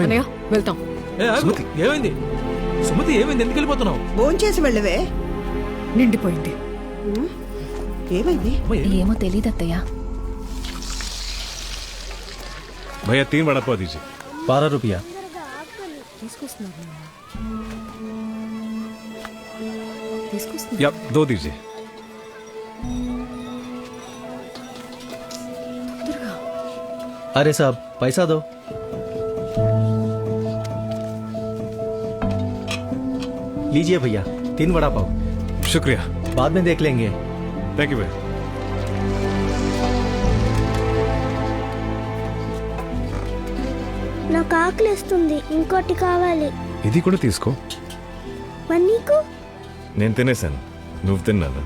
అన్నయ్య వెళ్తాం. ఏమైంది సుమతి? ఏమైంది? ఎందుకు వెళ్ళిపోతున్నావు? భోంచేసి వెళ్ళవే. నిండిపోయింది. ఏమైంది? ఏమో తెలీదు అత్తయ్య. भैया 3 वड़ा पाव दीजिए। 12 रुपया। या 2 दीजिए। अरे साहब पैसा दो। लीजिए भैया 3 वड़ा पाव। शुक्रिया, बाद में देख लेंगे। थैंक यू भैया। నాకు ఆకలిస్తుంది, ఇంకోటి కావాలి. ఇది కూడా తీసుకో. మరి నీకు? నేను తినేసాను, నువ్వు తిన్నాను.